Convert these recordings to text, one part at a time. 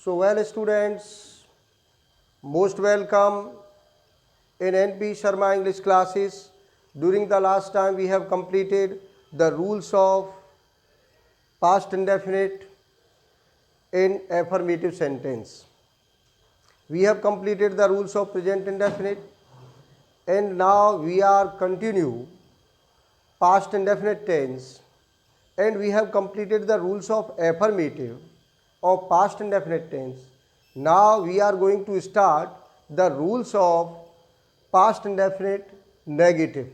So well students, most welcome in NP Sharma English classes. During the last time we have completed the rules of past indefinite in affirmative sentence. We have completed the rules of present indefinite and now we are continue past indefinite tense and we have completed the rules of affirmative of past indefinite tense. Now we are going to start the rules of past indefinite negative.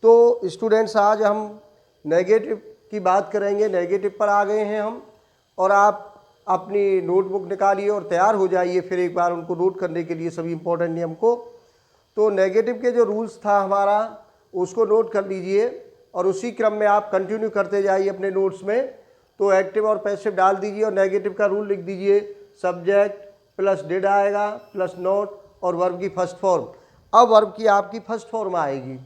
तो students आज हम negative की बात करेंगे, negative पर आ गए हैं हम और आप अपनी नोटबुक निकालिए और तैयार हो जाइए फिर एक बार उनको नोट करने के लिए सभी इंपॉर्टेंट नियम को। तो नेगेटिव के जो रूल्स था हमारा उसको नोट कर लीजिए और उसी क्रम में आप कंटिन्यू करते जाइए अपने नोट्स में। तो एक्टिव और पैसिव डाल दीजिए और नेगेटिव का रूल लिख दीजिए, सब्जेक्ट प्लस डिड आएगा प्लस नॉट और वर्ब की फर्स्ट फॉर्म। अब वर्ब की आपकी फर्स्ट फॉर्म आएगी,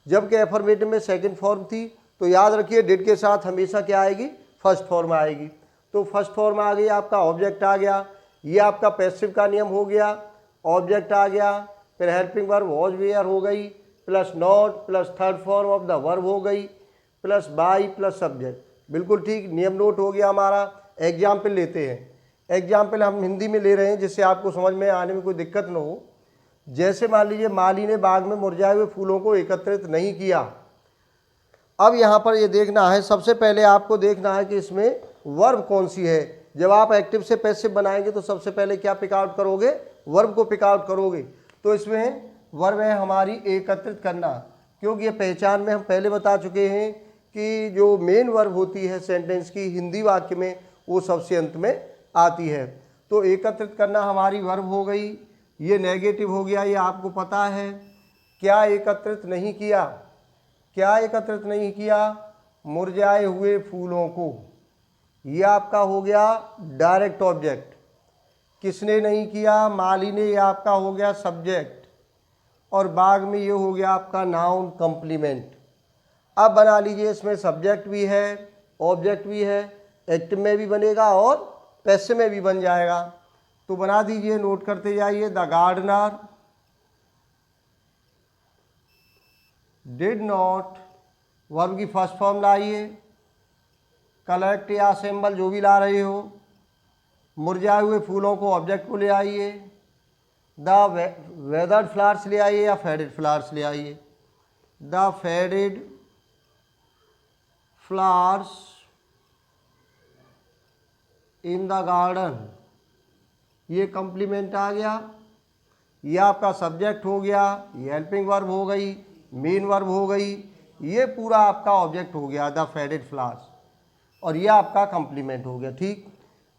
जबकि एफर्मेटिव में सेकंड फॉर्म थी। तो याद रखिए डिड के साथ हमेशा क्या आएगी, फर्स्ट फॉर्म आएगी। तो फर्स्ट फॉर्म आ गई, आपका ऑब्जेक्ट आ गया, ये आपका पैसिव का नियम हो गया, ऑब्जेक्ट आ गया, फिर हेल्पिंग वर्ब वॉज वेयर हो गई, plus not plus third form of the verb हो गई, प्लस बाई प्लस सब्जेक्ट। बिल्कुल ठीक, नियम नोट हो गया हमारा। एग्जाम्पल लेते हैं, एग्जाम्पल हम हिंदी में ले रहे हैं जिससे आपको समझ में आने में कोई दिक्कत न हो। जैसे मान लीजिए माली ने बाग में मुरझाए हुए फूलों को एकत्रित नहीं किया। अब यहाँ पर ये देखना है, सबसे पहले आपको देखना है कि इसमें वर्ब कौन सी है। जब आप एक्टिव से पैसिव बनाएंगे तो सबसे पहले क्या पिक आउट करोगे, वर्ब को पिक आउट करोगे। तो इसमें वर्ब है हमारी एकत्रित करना, क्योंकि ये पहचान में हम पहले बता चुके हैं कि जो मेन वर्ब होती है सेंटेंस की हिंदी वाक्य में वो सबसे अंत में आती है। तो एकत्रित करना हमारी वर्ब हो गई, ये नेगेटिव हो गया, ये आपको पता है। क्या एकत्रित नहीं किया, क्या एकत्रित नहीं किया, मुरझाए हुए फूलों को, ये आपका हो गया डायरेक्ट ऑब्जेक्ट। किसने नहीं किया, माली ने, ये आपका हो गया सब्जेक्ट और बाग में ये हो गया आपका नाउन कम्प्लीमेंट। अब बना लीजिए, इसमें सब्जेक्ट भी है, ऑब्जेक्ट भी है, एक्टिव में भी बनेगा और पैसिव में भी बन जाएगा। तो बना दीजिए, नोट करते जाइए। The gardener did not, verb की फर्स्ट फॉर्म लाइए, कलेक्ट या असेंबल जो भी ला रहे हो, मुरझाए हुए फूलों को ऑब्जेक्ट को ले आइए, द वेदर्ड फ्लावर्स ले आइए या फेडेड फ्लावर्स ले आइए, the faded flowers in the garden, ये कम्प्लीमेंट आ गया, ये आपका सब्जेक्ट हो गया, ये हेल्पिंग वर्ब हो गई, मेन वर्ब हो गई, ये पूरा आपका ऑब्जेक्ट हो गया द फेडेड फ्लावर्स और ये आपका कम्प्लीमेंट हो गया। ठीक,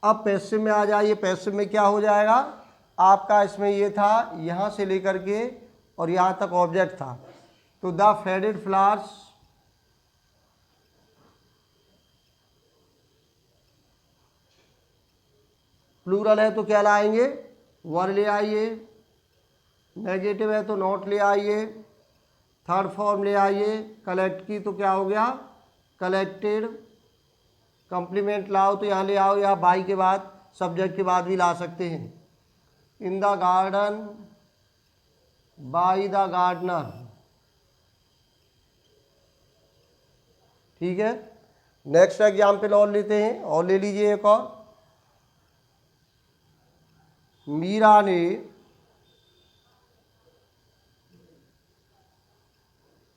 अब पैसिव में आ जाइए। पैसिव में क्या हो जाएगा आपका, इसमें ये था यहाँ से लेकर के और यहाँ तक ऑब्जेक्ट था। तो द फेडेड फ्लावर्स प्लूरल है तो क्या लाएंगे, वर ले आइए, नेगेटिव है तो नॉट ले आइए, थर्ड फॉर्म ले आइए, कलेक्ट की तो क्या हो गया कलेक्टेड, कम्प्लीमेंट लाओ तो यहाँ ले आओ, या बाई के बाद सब्जेक्ट के बाद भी ला सकते हैं। In the garden by the gardener, ठीक है। नेक्स्ट एग्जाम्पल और लेते हैं, और ले लीजिए एक और। मीरा ने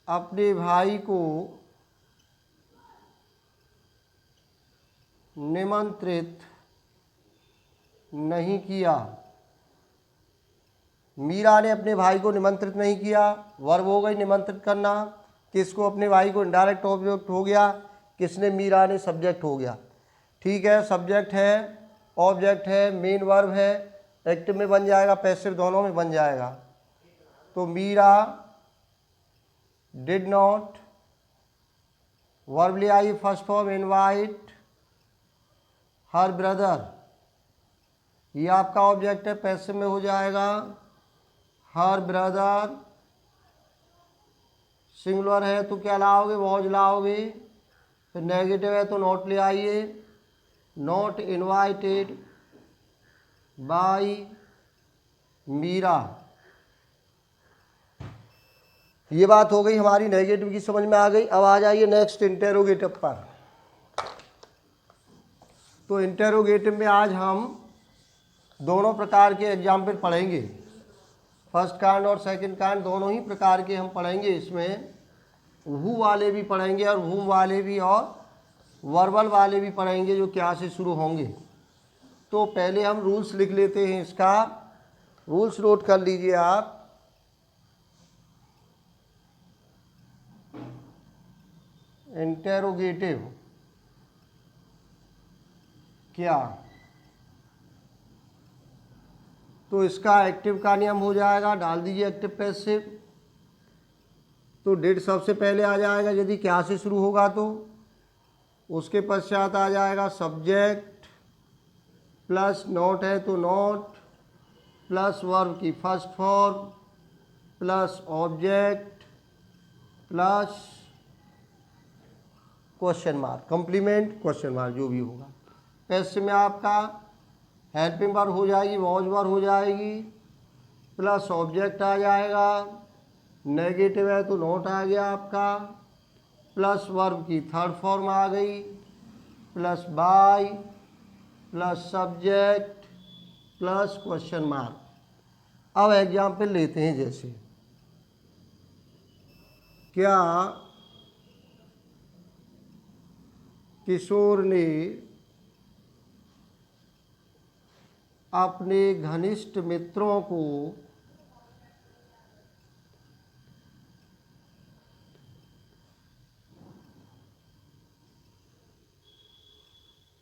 अपने भाई को निमंत्रित नहीं किया। मीरा ने अपने भाई को निमंत्रित नहीं किया, वर्ब हो गई निमंत्रित करना, किसको, अपने भाई को, इनडायरेक्ट ऑब्जेक्ट हो गया, किसने, मीरा ने, सब्जेक्ट हो गया। ठीक है, सब्जेक्ट है, ऑब्जेक्ट है, मेन वर्ब है, एक्टिव में बन जाएगा, पैसिव दोनों में बन जाएगा। तो मीरा डिड नॉट, वर्ब ले I first form invite her brother, ये आपका ऑब्जेक्ट है, पैसिव में हो जाएगा हर ब्रदर, सिंगुलर है तो क्या लाओगे, वॉज लाओगे, फिर नेगेटिव है तो नॉट ले आइए, नॉट इनवाइटेड बाई मीरा। ये बात हो गई हमारी नेगेटिव की, समझ में आ गई। अब आ जाइए नेक्स्ट इंटेरोगेटिव पर। तो इंटेरोगेटिव में आज हम दोनों प्रकार के एग्जाम्पल पढ़ेंगे, फर्स्ट काइंड और सेकंड काइंड, दोनों ही प्रकार के हम पढ़ेंगे। इसमें हु वाले भी पढ़ेंगे और हुम वाले भी, और वर्बल वाले भी पढ़ेंगे जो क्या से शुरू होंगे। तो पहले हम रूल्स लिख लेते हैं इसका। रूल्स नोट कर लीजिए आप। इंटेरोगेटिव क्या, तो इसका एक्टिव का नियम हो जाएगा, डाल दीजिए एक्टिव पैसिव। तो डिड सबसे पहले आ जाएगा यदि क्या से शुरू होगा तो। उसके पश्चात आ जाएगा सब्जेक्ट प्लस नॉट है तो नॉट, प्लस वर्ब की first form, plus object, plus question mark, complement question mark, जो भी होगा। पैसिव में आपका हेल्पिंग वर्ब हो जाएगी, वॉज वर्ब हो जाएगी, प्लस ऑब्जेक्ट आ जाएगा, नेगेटिव है तो नॉट आ गया आपका, प्लस वर्ब की थर्ड फॉर्म आ गई, plus by, plus subject, plus question mark. अब एग्जाम्पल लेते हैं, जैसे क्या किशोर ने अपने घनिष्ठ मित्रों को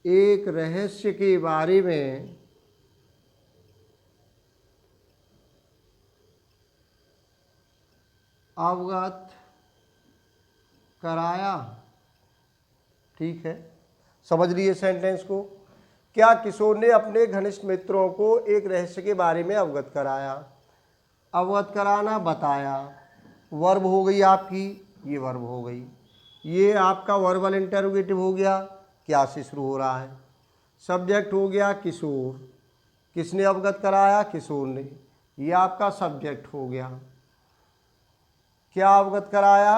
एक रहस्य के बारे में अवगत कराया। ठीक है, समझ लिए सेंटेंस को। क्या किशोर ने अपने घनिष्ठ मित्रों को एक रहस्य के बारे में अवगत कराया। अवगत कराना, बताया, वर्ब हो गई आपकी, ये वर्ब हो गई। ये आपका वर्बल इंटरोगेटिव हो गया, क्या से शुरू हो रहा है। सब्जेक्ट हो गया किशोर, किसने अवगत कराया, किशोर ने, ये आपका सब्जेक्ट हो गया। क्या अवगत कराया,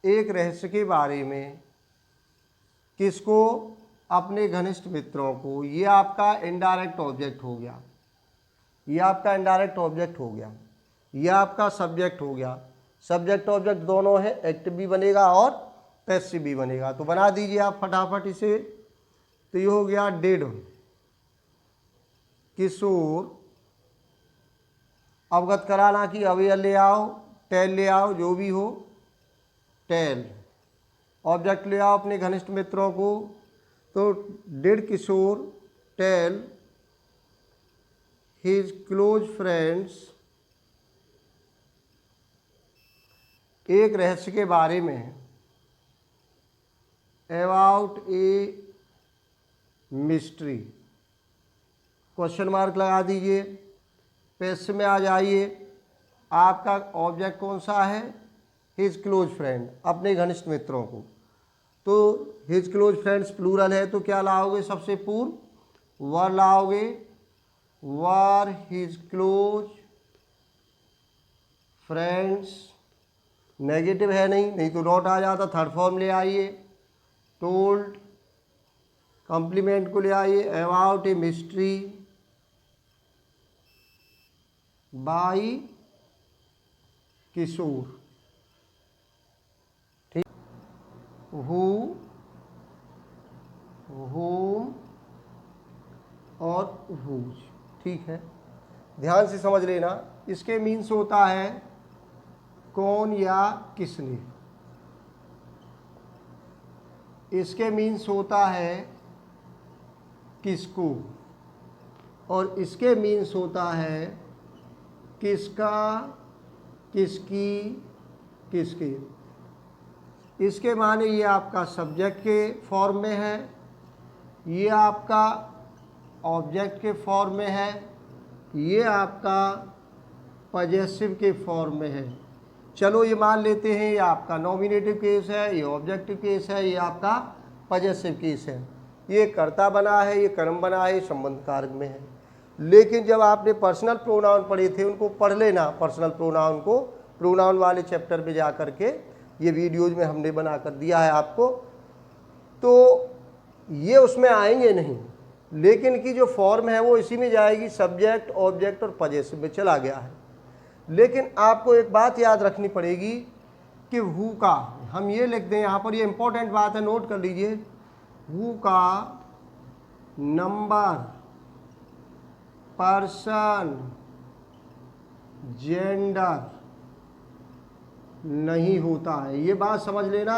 एक रहस्य के बारे में, किसको, अपने घनिष्ठ मित्रों को, ये आपका इनडायरेक्ट ऑब्जेक्ट हो गया, ये आपका इनडायरेक्ट ऑब्जेक्ट हो गया, ये आपका सब्जेक्ट हो गया। सब्जेक्ट ऑब्जेक्ट दोनों है, एक्टिव भी बनेगा और पैसिव भी बनेगा। तो बना दीजिए आप फटाफट इसे। तो ये हो गया डिड, किशोर अवगत कराना की अवेयर ले आओ, टेल ले आओ, जो भी हो, टेल। ऑब्जेक्ट ले आओ अपने घनिष्ठ मित्रों को, तो did Kishore tell his close friends एक रहस्य के बारे में, about a mystery, question mark लगा दीजिए। पैसिव में आ जाइए, आपका ऑब्जेक्ट कौन सा है, हिज क्लोज फ्रेंड, अपने घनिष्ठ मित्रों को। तो हिज क्लोज फ्रेंड्स प्लूरल है तो क्या लाओगे, सबसे पूर्व वर लाओगे, वर हिज क्लोज फ्रेंड्स। नेगेटिव है नहीं तो नॉट आ जाता, थर्ड फॉर्म ले आइए, टोल्ड, कॉम्प्लीमेंट को ले आइए, अबाउट ए मिस्ट्री बाई किशोर। ठीक, हु, होम और हुज। ठीक है, ध्यान से समझ लेना। इसके मीन्स होता है कौन या किसने, इसके मीन्स होता है किसको, और इसके मीन्स होता है किसका, किसकी, किसके। इसके माने ये आपका सब्जेक्ट के फॉर्म में है, ये आपका ऑब्जेक्ट के फॉर्म में है, ये आपका पजेसिव के फॉर्म में है। चलो ये मान लेते हैं ये आपका नॉमिनेटिव केस है, ये ऑब्जेक्टिव केस है, ये आपका पजेसिव केस है। ये कर्ता बना है, ये कर्म बना है, ये संबंध कारक में है। लेकिन जब आपने पर्सनल प्रोनाउन पढ़े थे उनको पढ़ लेना, पर्सनल प्रोनाउन को प्रोनाउन वाले चैप्टर में जा कर के, ये वीडियोज में हमने बना कर दिया है आपको, तो ये उसमें आएंगे नहीं, लेकिन की जो फॉर्म है वो इसी में जाएगी, सब्जेक्ट ऑब्जेक्ट और पजेसिव में चला गया है। लेकिन आपको एक बात याद रखनी पड़ेगी कि हु का हम ये लिख दें यहाँ पर, ये इंपॉर्टेंट बात है, नोट कर लीजिए, हु का नंबर, पर्सन, जेंडर नहीं होता है। ये बात समझ लेना,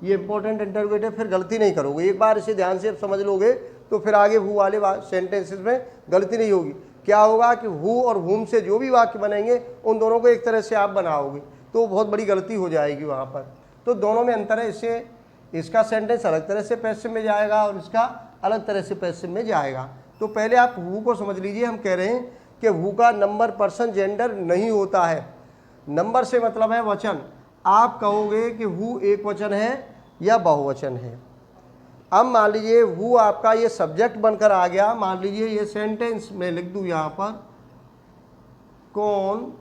ये इंपॉर्टेंट इंटरोगेटिव, फिर गलती नहीं करोगे। एक बार इसे ध्यान से समझ लोगे तो फिर आगे हु वाले सेंटेंसेस में गलती नहीं होगी। क्या होगा कि हु और हुम से जो भी वाक्य बनेंगे उन दोनों को एक तरह से आप बनाओगे तो बहुत बड़ी गलती हो जाएगी वहाँ पर। तो दोनों में अंतर है, इससे इसका सेंटेंस अलग तरह से पैसिव में जाएगा और इसका अलग तरह से पैसिव में जाएगा। तो पहले आप हु को समझ लीजिए। हम कह रहे हैं कि हु का नंबर, पर्सन, जेंडर नहीं होता है। नंबर से मतलब है वचन। आप कहोगे कि हु एक वचन है या बहुवचन है। अब मान लीजिए हु आपका ये सब्जेक्ट बनकर आ गया। मान लीजिए ये सेंटेंस मैं लिख दूं यहाँ पर, कौन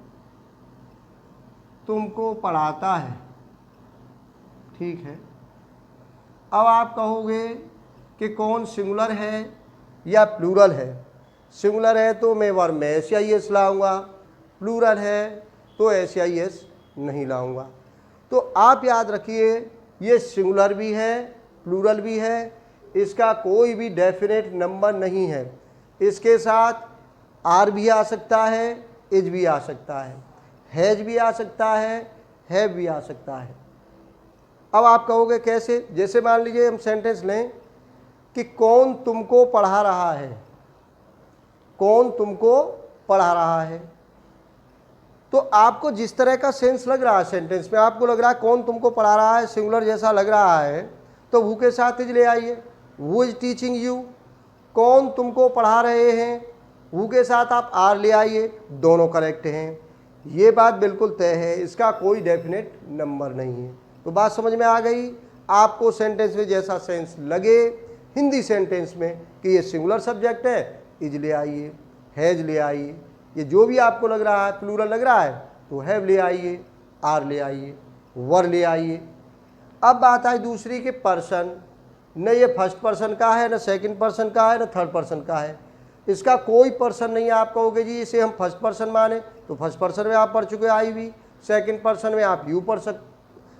तुमको पढ़ाता है, ठीक है। अब आप कहोगे कि कौन सिंगुलर है या प्लूरल है। सिंगुलर है तो मैं वर्ब में SIS लाऊंगा, प्लूरल है तो SIS नहीं लाऊंगा। तो आप याद रखिए, ये सिंगुलर भी है, प्लूरल भी है, इसका कोई भी डेफिनेट नंबर नहीं है। इसके साथ आर भी आ सकता है, इज भी आ सकता है, हैज भी आ सकता है, हैव भी आ सकता है। अब आप कहोगे कैसे? जैसे मान लीजिए हम सेंटेंस लें कि कौन तुमको पढ़ा रहा है, कौन तुमको पढ़ा रहा है। तो आपको जिस तरह का सेंस लग रहा है सेंटेंस में, आपको लग रहा है कौन तुमको पढ़ा रहा है, सिंगुलर जैसा लग रहा है, तो हु के साथ इज ले आइए, हु इज टीचिंग यू। कौन तुमको पढ़ा रहे हैं, हु के साथ आप आर ले आइए, दोनों करेक्ट हैं। ये बात बिल्कुल तय है, इसका कोई डेफिनेट नंबर नहीं है। तो बात समझ में आ गई। आपको सेंटेंस में जैसा सेंस लगे, हिंदी सेंटेंस में कि ये सिंगुलर सब्जेक्ट है, इज ले आइए, हैज ले आइए, ये जो भी आपको लग रहा है, प्लूरल लग रहा है तो हैव ले आइए, आर ले आइए, वर ले आइए। अब बात आई दूसरी कि पर्सन, न ये फर्स्ट पर्सन का है, न सेकंड पर्सन का है, न थर्ड पर्सन का है। इसका कोई पर्सन नहीं है। आप कहोगे जी इसे हम फर्स्ट पर्सन माने, तो फर्स्ट पर्सन में आप पढ़ चुके आई भी, सेकंड पर्सन में आप यू पढ़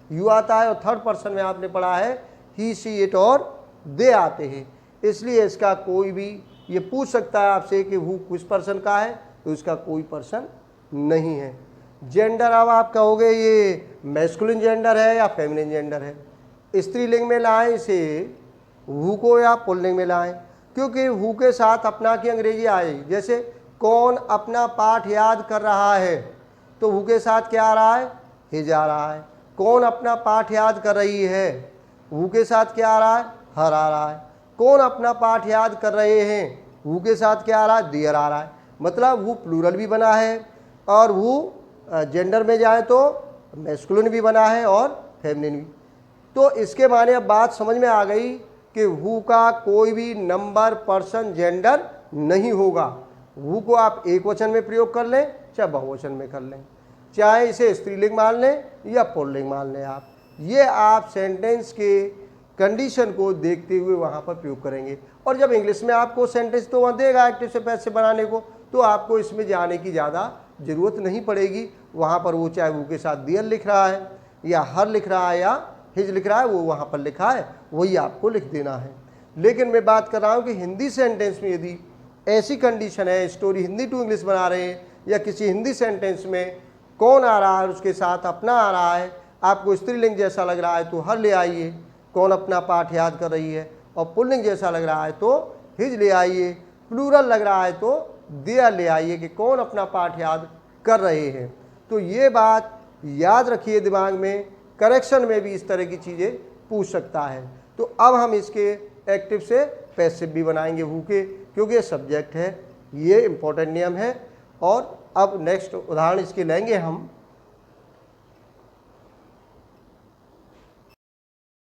यू आता है, और थर्ड पर्सन में आपने पढ़ा है ही, सी, इट और दे आते हैं। इसलिए इसका कोई भी ये पूछ सकता है आपसे कि हु किस पर्सन का है, तो इसका कोई पर्सन नहीं है। जेंडर, अब आप कहोगे ये मैस्कुलिन जेंडर है या फेमिनिन जेंडर है। स्त्रीलिंग में लाएं इसे हु को या पुल्लिंग में लाएं, क्योंकि हु के साथ अपना की अंग्रेजी आए। जैसे कौन अपना पाठ याद कर रहा है, तो हु के साथ क्या आ रहा है, हिज आ रहा है। कौन अपना पाठ याद कर रही है, हु के साथ क्या आ रहा है, हर आ रहा है। कौन अपना पाठ याद कर रहे हैं, हु के साथ क्या आ रहा है, देयर आ रहा है। मतलब हु प्लूरल भी बना है, और हु जेंडर में जाए तो मैस्कुलिन भी बना है और फेमिनिन भी। तो इसके माने अब बात समझ में आ गई कि हु का कोई भी नंबर, पर्सन, जेंडर नहीं होगा। हु को आप एक वचन में प्रयोग कर लें चाहे बहुवचन में कर लें, चाहे इसे स्त्रीलिंग मान लें या पुल्लिंग मान लें। आप ये आप सेंटेंस के कंडीशन को देखते हुए वहाँ पर प्रयोग करेंगे। और जब इंग्लिश में आपको सेंटेंस तो वहाँ देगा एक्टिव से पैसिव बनाने को, तो आपको इसमें जाने की ज़्यादा ज़रूरत नहीं पड़ेगी। वहाँ पर वो चाहे वो के साथ दियर लिख रहा है या हर लिख रहा है या हिज लिख रहा है, वो वहाँ पर लिखा है, वही आपको लिख देना है। लेकिन मैं बात कर रहा हूँ कि हिंदी सेंटेंस में यदि ऐसी कंडीशन है, स्टोरी हिंदी टू इंग्लिश बना रहे हैं, या किसी हिंदी सेंटेंस में कौन आ रहा है उसके साथ अपना आ रहा है, आपको स्त्रीलिंग जैसा लग रहा है तो हर ले आइए, कौन अपना पाठ याद कर रही है, और पुल्लिंग जैसा लग रहा है तो हिज ले आइए, प्लूरल लग रहा है तो देयर ले आइए कि कौन अपना पाठ याद कर रहे हैं। तो ये बात याद रखिए दिमाग में। करेक्शन में भी इस तरह की चीज़ें पूछ सकता है। तो अब हम इसके एक्टिव से पैसिव भी बनाएंगे हु के, क्योंकि ये सब्जेक्ट है, ये इंपॉर्टेंट नियम है। और अब नेक्स्ट उदाहरण इसके लेंगे हम।